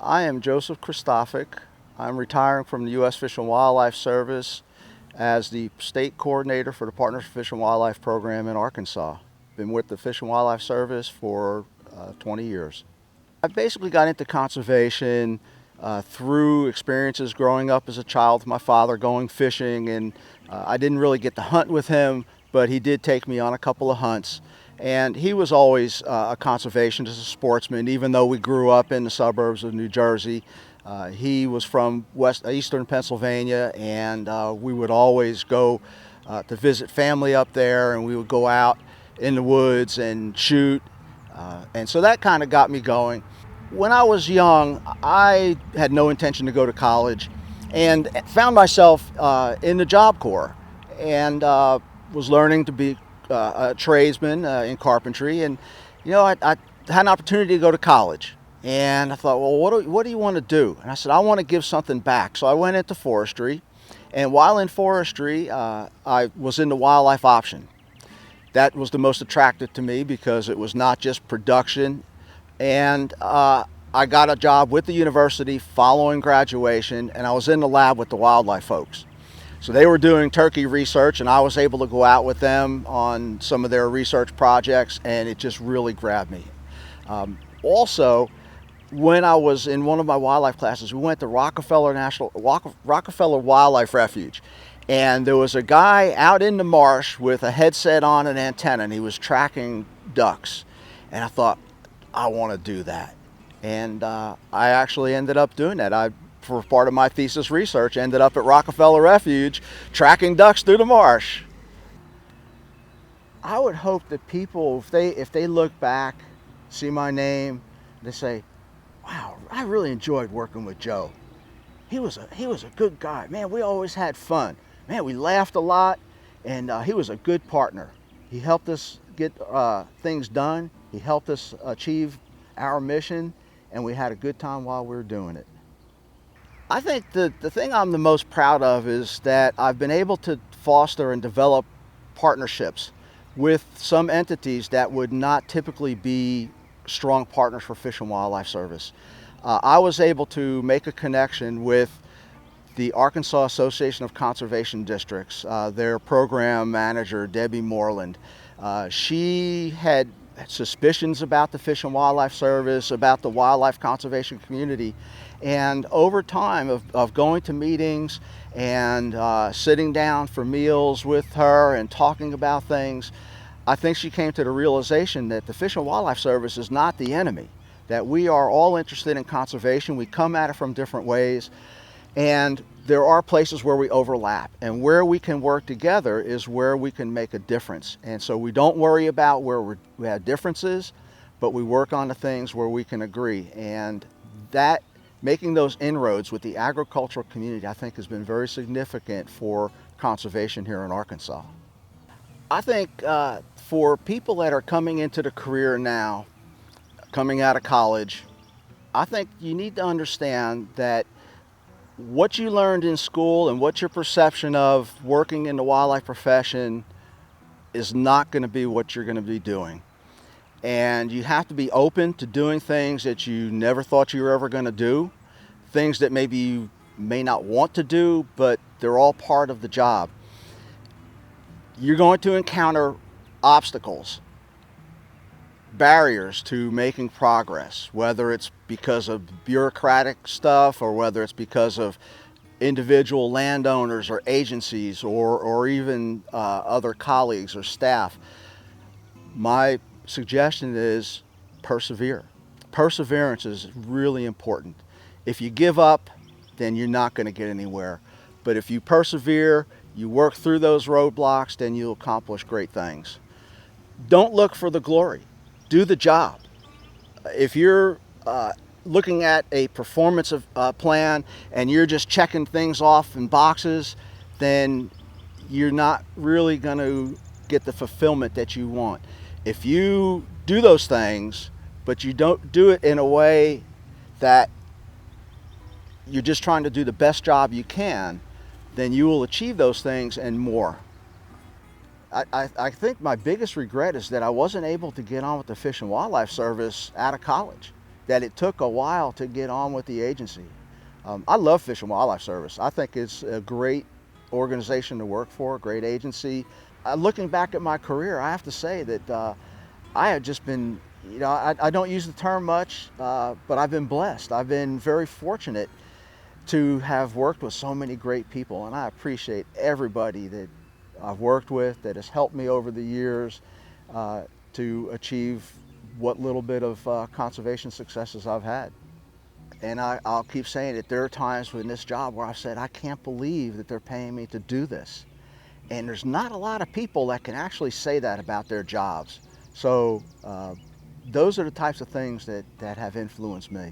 I am Joseph Krystofik. I'm retiring from the U.S. Fish and Wildlife Service as the state coordinator for the Partners for Fish and Wildlife program in Arkansas. Been with the Fish and Wildlife Service for 20 years. I basically got into conservation through experiences growing up as a child with my father going fishing, and I didn't really get to hunt with him, but he did take me on a couple of hunts. And he was always a conservationist, a sportsman, even though we grew up in the suburbs of New Jersey. He was from eastern Pennsylvania, and we would always go to visit family up there, and we would go out in the woods and shoot. And so that kind of got me going. When I was young, I had no intention to go to college and found myself in the Job Corps and was learning to be a tradesman in carpentry. And, I had an opportunity to go to college. And I thought, well, what do you want to do? And I said, I want to give something back. So I went into forestry. And while in forestry, I was in the wildlife option. That was the most attractive to me because it was not just production. And I got a job with the university following graduation, and I was in the lab with the wildlife folks. So they were doing turkey research, and I was able to go out with them on some of their research projects, and it just really grabbed me. Also, when I was in one of my wildlife classes, we went to Rockefeller Wildlife Refuge. And there was a guy out in the marsh with a headset on and antenna, and he was tracking ducks. And I thought, I want to do that. And I actually ended up doing that. For part of my thesis research, ended up at Rockefeller Refuge tracking ducks through the marsh. I would hope that people, if they look back, see my name, they say, wow, I really enjoyed working with Joe. He was a good guy. Man, we always had fun. Man, we laughed a lot, and he was a good partner. He helped us get things done. He helped us achieve our mission, and we had a good time while we were doing it. I think the thing I'm the most proud of is that I've been able to foster and develop partnerships with some entities that would not typically be strong partners for Fish and Wildlife Service. I was able to make a connection with the Arkansas Association of Conservation Districts, their program manager, Debbie Moreland. She had suspicions about the Fish and Wildlife Service, about the wildlife conservation community. And over time of going to meetings and sitting down for meals with her and talking about things, I think she came to the realization that the Fish and Wildlife Service is not the enemy, that we are all interested in conservation. We come at it from different ways. And there are places where we overlap, and where we can work together is where we can make a difference. And so we don't worry about where we have differences, but we work on the things where we can agree. And that, making those inroads with the agricultural community, I think has been very significant for conservation here in Arkansas. I think for people that are coming into the career now, coming out of college, I think you need to understand that what you learned in school and what your perception of working in the wildlife profession is not going to be what you're going to be doing. And you have to be open to doing things that you never thought you were ever going to do, things that maybe you may not want to do, but they're all part of the job. You're going to encounter obstacles, barriers to making progress, whether it's because of bureaucratic stuff or whether it's because of individual landowners or agencies or even other colleagues or staff. My suggestion is persevere. Perseverance is really important. If you give up, then you're not going to get anywhere. But if you persevere, you work through those roadblocks, then you'll accomplish great things. Don't look for the glory. Do the job. If you're looking at a performance plan and you're just checking things off in boxes, then you're not really going to get the fulfillment that you want. If you do those things, but you don't do it in a way that you're just trying to do the best job you can, then you will achieve those things and more. I think my biggest regret is that I wasn't able to get on with the Fish and Wildlife Service out of college. that it took a while to get on with the agency. I love Fish and Wildlife Service. I think it's a great organization to work for, a great agency. Looking back at my career, I have to say that I have just been, I don't use the term much, but I've been blessed. I've been very fortunate to have worked with so many great people, and I appreciate everybody that I've worked with that has helped me over the years to achieve what little bit of conservation successes I've had. And I'll keep saying it, there are times in this job where I've said, I can't believe that they're paying me to do this. And there's not a lot of people that can actually say that about their jobs. So those are the types of things that have influenced me.